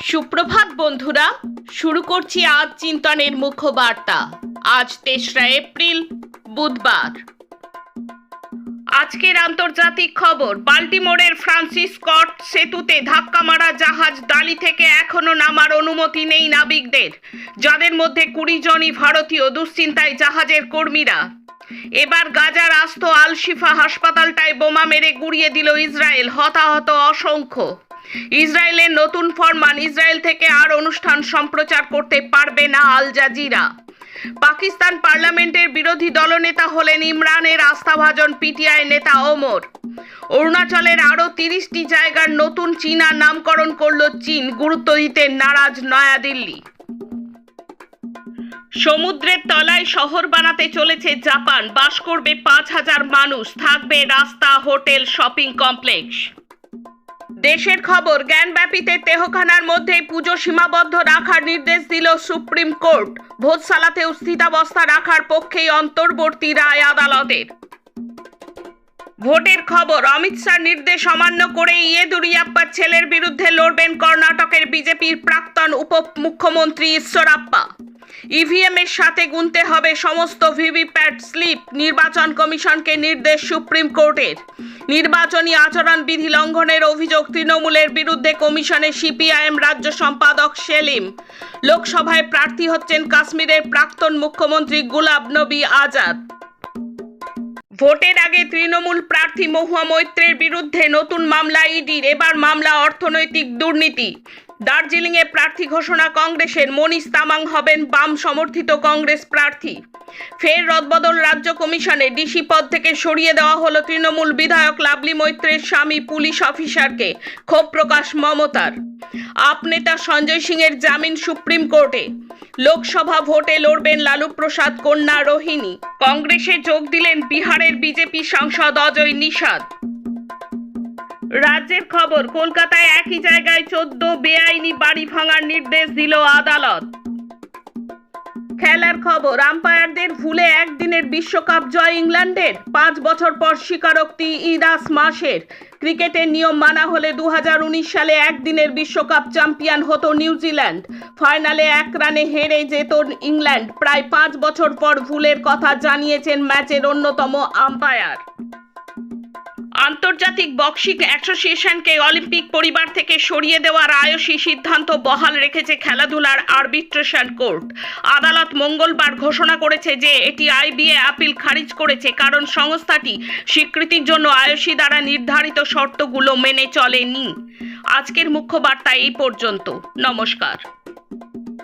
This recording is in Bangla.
সুপ্রভাত বন্ধুরা, শুরু করছি আজ চিন্তনের মুখ্য বার্তা। আজ ৩রা এপ্রিল, বুধবার। আজকের আন্তর্জাতিক খবর। বাল্টিমোরের ফ্রান্সিস স্কট সেতুতে ধাক্কা মারা জাহাজ ডালি থেকে এখনো নামার অনুমতি নেই নাবিকদের, যাদের মধ্যে ২০ জনই ভারতীয়। দুশ্চিন্তায় জাহাজের কর্মীরা। এবার গাজার আস্ত আল শিফা হাসপাতালটায় বোমা মেরে গুড়িয়ে দিল ইসরায়েল। হতাহত অসংখ্য। ইসরায়েলের নতুন ফরমান, ইসরায়েল থেকে আর অনুষ্ঠান সম্প্রচার করতে পারবে না আল জাজিরা। পাকিস্তান পার্লামেন্টের বিরোধী দলনেতা হলেন ইমরানের আস্থাভাজন পিটিআই নেতা ওমর। অরুণাচলের আরও ৩০টি জায়গার নতুন চীনা নামকরণ করল চীন, গুরুত্ব দিতে নারাজ নয়াদিল্লি। সমুদ্রের তলায় শহর বানাতে চলেছে জাপান। বাস করবে ৫,০০০ মানুষ, থাকবে রাস্তা, হোটেল, শপিং কমপ্লেক্স। দেশের খবর। জ্ঞানব্যাপীতে তেহখানার মধ্যেই পুজো সীমাবদ্ধ রাখার নির্দেশ দিল সুপ্রিম কোর্ট। ভোজসালাতেও স্থিতাবস্থা রাখার পক্ষেই অন্তর্বর্তী রায় আদালতের। ভোটের খবর। অমিত শাহর নির্দেশ অমান্য করে ইয়েদুরিয়াপ্পার ছেলের বিরুদ্ধে লড়বেন কর্ণাটকের বিজেপির প্রাক্তন উপমুখ্যমন্ত্রী ঈশ্বরাপ্পা। ইভিএম এর সাথে গুনতে হবে সমস্ত ভিভিপ্যাট স্লিপ। নির্বাচন কমিশনকে নির্দেশ সুপ্রিম কোর্টের। নির্বাচনী আচরণবিধি লঙ্ঘনের অভিযোগ তৃণমূলের বিরুদ্ধে কমিশনে সিপিআইএম রাজ্য সম্পাদক সেলিম। লোকসভায় প্রার্থী হচ্ছেন কাশ্মীরের প্রাক্তন মুখ্যমন্ত্রী গুলাব নবী আজাদ। ভোটের আগে তৃণমূল প্রার্থী মহুয়া মৈত্রের বিরুদ্ধে নতুন মামলা ইডির। এবার মামলা অর্থনৈতিক দুর্নীতি। দার্জিলিংয়ে প্রার্থী ঘোষণা কংগ্রেসের। মনীষ তামাং হবেন বাম সমর্থিত কংগ্রেস প্রার্থী। ফের রদবদল রাজ্য কমিশনে। ডিসি পদ থেকে সরিয়ে দেওয়া হলো তৃণমূল বিধায়ক লাভলি মৈত্রের স্বামী পুলিশ অফিসারকে। ক্ষোভ প্রকাশ মমতার। আপ নেতা সঞ্জয় সিংয়ের জামিন সুপ্রিম কোর্টে। লোকসভা ভোটে লড়বেন লালু প্রসাদ কন্যা রোহিণী। কংগ্রেসে যোগ দিলেন বিহারের বিজেপি সাংসদ অজয় নিষাদ। রাজ্যের খবর। কলকাতায় একই জায়গায় ১৪ বেআইনি বাড়ি ভাঙার নির্দেশ দিল আদালত। খেলার খবর। আম্পায়ারদের ভুলে একদিনের বিশ্বকাপ জয় ইংল্যান্ডের। ৫ বছর পর স্বীকারোক্তি ইরাস মাসের। ক্রিকেটের নিয়ম মানা হলে ২০১৯ সালে একদিনের বিশ্বকাপ চ্যাম্পিয়ন হতো নিউজিল্যান্ড। ফাইনালে ১ রানে হেরে যেত ইংল্যান্ড। প্রায় ৫ বছর পর ভুলের কথা জানিয়েছেন ম্যাচের অন্যতম আম্পায়ার। আন্তর্জাতিক বক্সিং অ্যাসোসিয়েশনকে অলিম্পিক পরিবার থেকে সরিয়ে দেওয়ার আইওসি সিদ্ধান্ত বহাল রেখেছে খেলাধুলার আরবিট্রেশন কোর্ট। আদালত মঙ্গলবার ঘোষণা করেছে যে এটি আইবিএ আপিল খারিজ করেছে, কারণ সংস্থাটি স্বীকৃতির জন্য আইওসি দ্বারা নির্ধারিত শর্তগুলো মেনে চলেনি। আজকের মুখ্য বার্তা এই পর্যন্ত। নমস্কার।